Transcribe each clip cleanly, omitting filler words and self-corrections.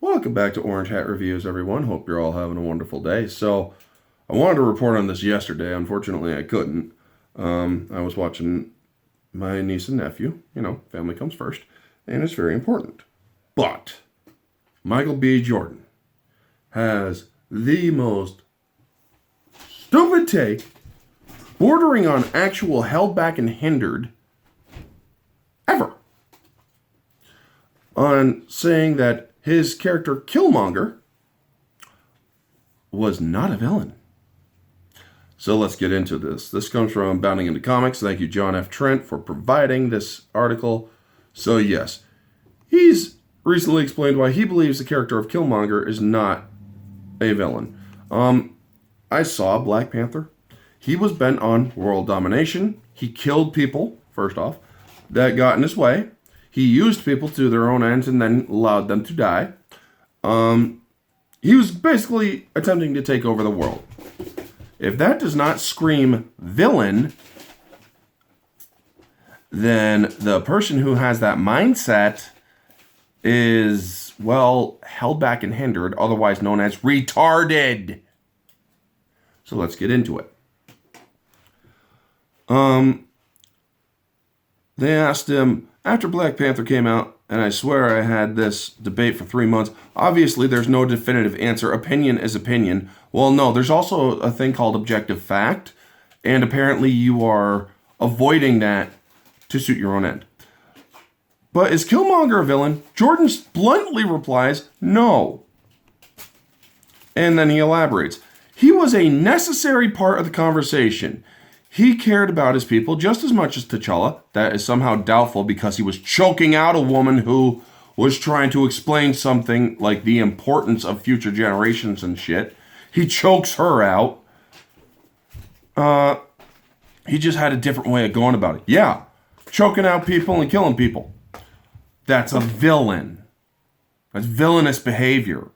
Welcome back to Orange Hat Reviews, everyone. Hope you're all having a wonderful day. So, I wanted to report on this yesterday. Unfortunately, I couldn't. I was watching my niece and nephew. You know, family comes first, and it's very important. But, Micheal B Jordan has the most stupid take, bordering on actual held back and hindered, ever, on saying that his character Killmonger was not a villain. So let's get into this. This comes from Bounding into Comics. Thank you, John F. Trent, for providing this article. So yes, he's recently explained why he believes the character of Killmonger is not a villain. I saw Black Panther. He was bent on world domination. He killed people, first off, that got in his way. He used people to their own ends and then allowed them to die. He was basically attempting to take over the world. If that does not scream villain, then the person who has that mindset is, well, held back and hindered, otherwise known as retarded. So let's get into it. They asked him, after Black Panther came out, and I swear I had this debate for 3 months, obviously there's no definitive answer. Opinion is opinion. Well, no, there's also a thing called objective fact, and apparently you are avoiding that to suit your own end. But is Killmonger a villain? Jordan bluntly replies, no. And then he elaborates. He was a necessary part of the conversation. He cared about his people just as much as T'Challa. That is somehow doubtful because he was choking out a woman who was trying to explain something like the importance of future generations and shit. He chokes her out. He just had a different way of going about it. Yeah, choking out people and killing people. That's a villain. That's villainous behavior.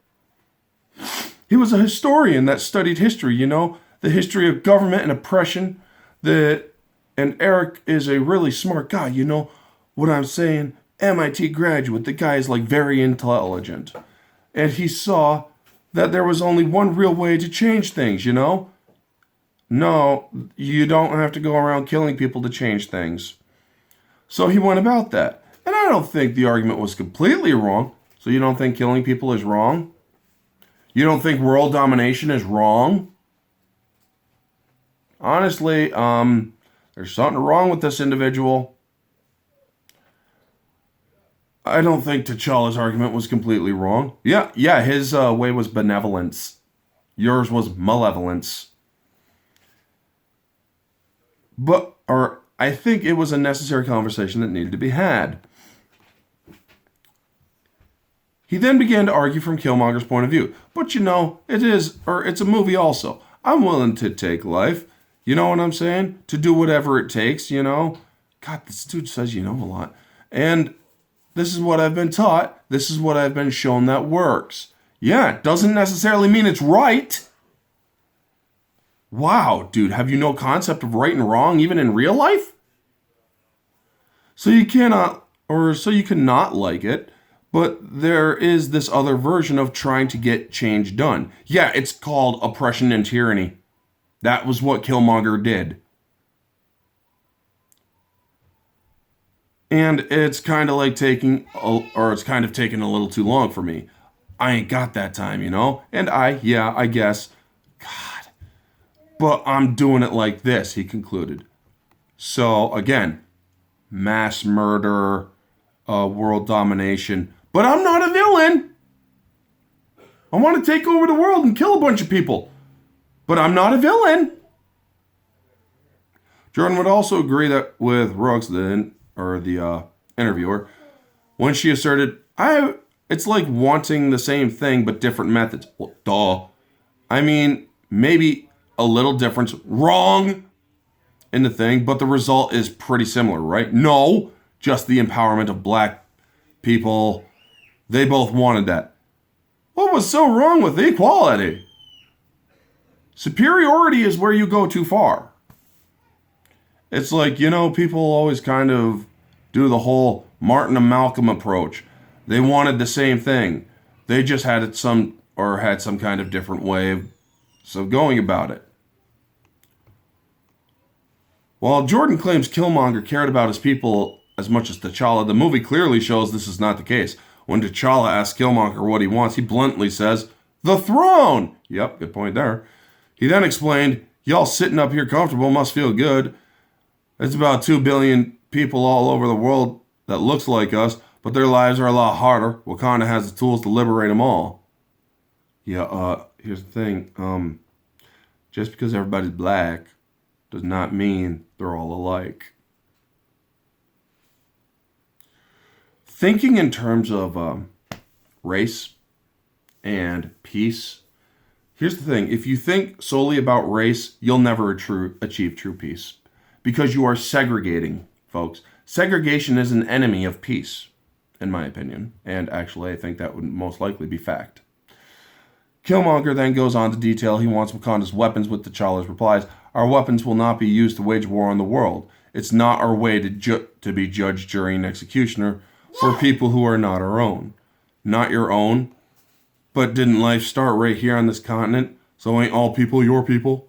He was a historian that studied history, you know, the history of government and oppression. And Eric is a really smart guy, you know what I'm saying? MIT graduate, the guy is like very intelligent. And he saw that there was only one real way to change things, you know? No, you don't have to go around killing people to change things. So he went about that. And I don't think the argument was completely wrong. So you don't think killing people is wrong? You don't think world domination is wrong? Honestly, there's something wrong with this individual. I don't think T'Challa's argument was completely wrong. Yeah, his way was benevolence. Yours was malevolence. I think it was a necessary conversation that needed to be had. He then began to argue from Killmonger's point of view. But you know, it's a movie also. I'm willing to take life. You know what I'm saying? To do whatever it takes, you know? God, this dude says you know a lot. And this is what I've been taught. This is what I've been shown that works. Yeah, it doesn't necessarily mean it's right. Wow, dude, have you no concept of right and wrong even in real life? So you cannot like it, but there is this other version of trying to get change done. Yeah, it's called oppression and tyranny. That was what Killmonger did. And it's kind of like taking a little too long for me. I ain't got that time, you know? And I guess. God. But I'm doing it like this, he concluded. So, again, mass murder, world domination. But I'm not a villain. I want to take over the world and kill a bunch of people. But I'm not a villain. Jordan would also agree that with Ruggs, the interviewer, when she asserted, it's like wanting the same thing but different methods. Well, duh. I mean, maybe a little difference. Wrong in the thing, but the result is pretty similar, right? No, just the empowerment of black people. They both wanted that. What was so wrong with equality? Superiority is where you go too far. It's like, you know, people always kind of do the whole Martin and Malcolm approach. They wanted the same thing. They just had some kind of different way of going about it. While Jordan claims Killmonger cared about his people as much as T'Challa, the movie clearly shows this is not the case. When T'Challa asks Killmonger what he wants, he bluntly says, "The throne!" Yep, good point there. He then explained, "Y'all sitting up here comfortable must feel good. It's about 2 billion people all over the world that looks like us, but their lives are a lot harder. Wakanda has the tools to liberate them all." Yeah, here's the thing. Just because everybody's black does not mean they're all alike. Thinking in terms of race and peace, here's the thing. If you think solely about race, you'll never achieve true peace. Because you are segregating, folks. Segregation is an enemy of peace, in my opinion. And actually, I think that would most likely be fact. Killmonger then goes on to detail he wants Wakanda's weapons, with T'Challa's replies, "Our weapons will not be used to wage war on the world. It's not our way to be judge, jury, and executioner for people who are not our own." Not your own? But didn't life start right here on this continent? So ain't all people your people?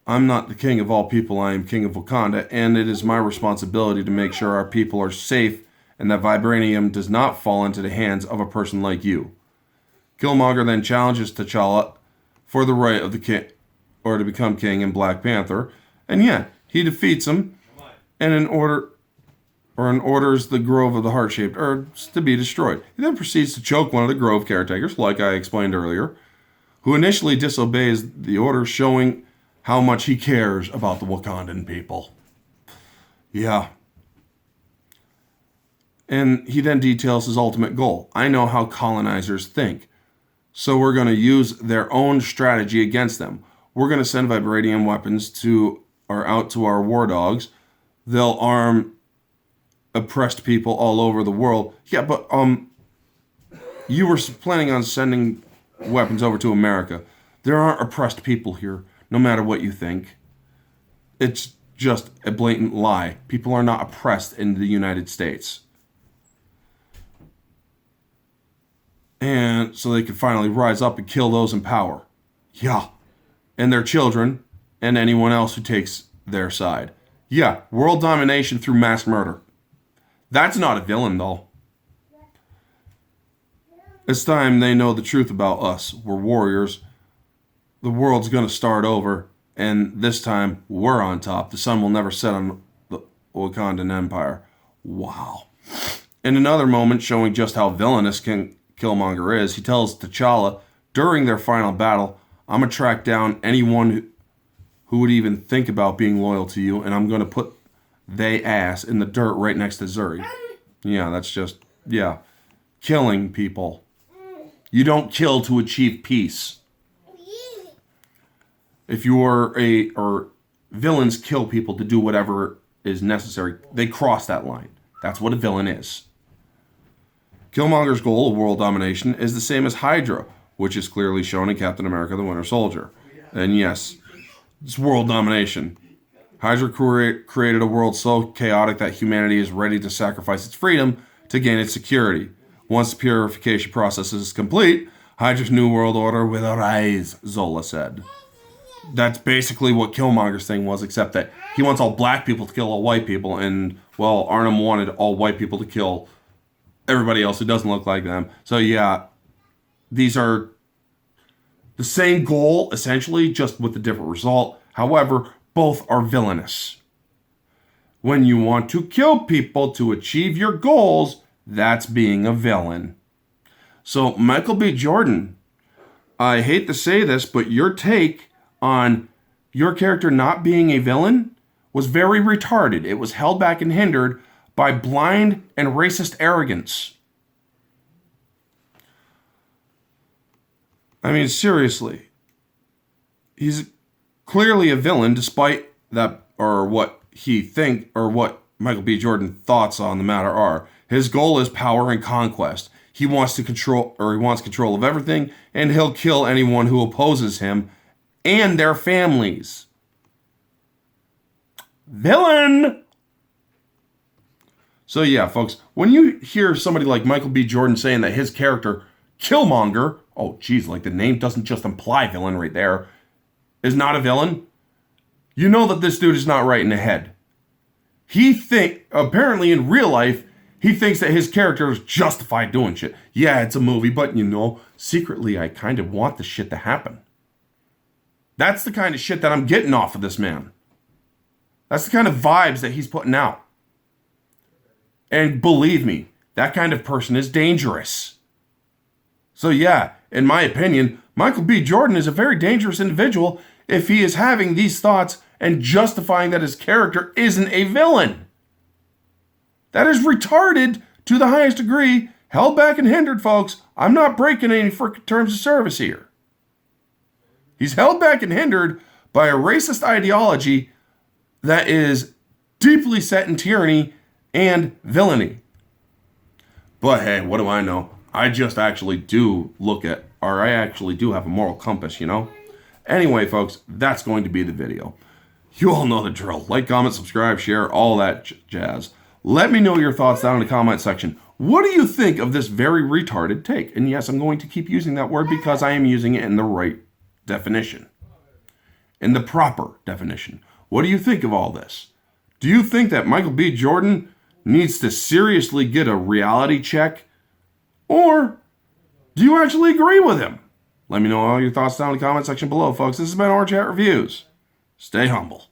I'm not the king of all people, I am king of Wakanda, and it is my responsibility to make sure our people are safe and that vibranium does not fall into the hands of a person like you. Killmonger then challenges T'Challa for the right of the king, or to become king in Black Panther, and yet he defeats him, and orders the Grove of the Heart-Shaped Herbs to be destroyed. He then proceeds to choke one of the Grove caretakers, like I explained earlier, who initially disobeys the order, showing how much he cares about the Wakandan people. Yeah. And he then details his ultimate goal. I know how colonizers think, so we're going to use their own strategy against them. We're going to send vibranium weapons out to our war dogs. They'll arm oppressed people all over the world. Yeah, but you were planning on sending weapons over to America. There aren't oppressed people here, no matter what you think. It's just a blatant lie. People are not oppressed in the United States. And so they can finally rise up and kill those in power. Yeah. And their children and anyone else who takes their side. Yeah, world domination through mass murder. That's not a villain, though. It's time they know the truth about us. We're warriors. The world's going to start over, and this time we're on top. The sun will never set on the Wakandan Empire. Wow. In another moment showing just how villainous Killmonger is, he tells T'Challa during their final battle, "I'm going to track down anyone who would even think about being loyal to you, and I'm going to put they ass in the dirt right next to Zuri." Yeah, that's just, killing people. You don't kill to achieve peace. If villains kill people to do whatever is necessary, they cross that line. That's what a villain is. Killmonger's goal of world domination is the same as Hydra, which is clearly shown in Captain America: The Winter Soldier. And yes, it's world domination. Hydra created a world so chaotic that humanity is ready to sacrifice its freedom to gain its security. Once the purification process is complete, Hydra's new world order will arise, Zola said. That's basically what Killmonger's thing was, except that he wants all black people to kill all white people, and, well, Arnhem wanted all white people to kill everybody else who doesn't look like them. So, yeah, these are the same goal, essentially, just with a different result. However, both are villainous. When you want to kill people to achieve your goals, that's being a villain. So, Micheal B Jordan, I hate to say this, but your take on your character not being a villain was very retarded. It was held back and hindered by blind and racist arrogance. I mean, seriously. He's clearly a villain, despite that, or what Micheal B Jordan thoughts on the matter are. His goal is power and conquest. He wants control of everything, and he'll kill anyone who opposes him and their families. Villain! So yeah, folks, when you hear somebody like Micheal B Jordan saying that his character, Killmonger, oh geez, like the name doesn't just imply villain right there, is not a villain, you know that this dude is not right in the head. Apparently in real life, he thinks that his character is justified doing shit. Yeah, it's a movie, but secretly I kind of want the shit to happen. That's the kind of shit that I'm getting off of this man. That's the kind of vibes that he's putting out. And believe me, that kind of person is dangerous. So yeah, in my opinion, Micheal B Jordan is a very dangerous individual if he is having these thoughts and justifying that his character isn't a villain. That is retarded to the highest degree, held back and hindered, folks. I'm not breaking any frickin' terms of service here. He's held back and hindered by a racist ideology that is deeply set in tyranny and villainy. But hey, what do I know? I actually do have a moral compass, Anyway, folks, that's going to be the video. You all know the drill. Like, comment, subscribe, share, all that jazz. Let me know your thoughts down in the comment section. What do you think of this very retarded take? And yes, I'm going to keep using that word because I am using it in the right definition. In the proper definition. What do you think of all this? Do you think that Micheal B Jordan needs to seriously get a reality check? Or do you actually agree with him? Let me know all your thoughts down in the comment section below, folks. This has been Orange Hat Reviews. Stay humble.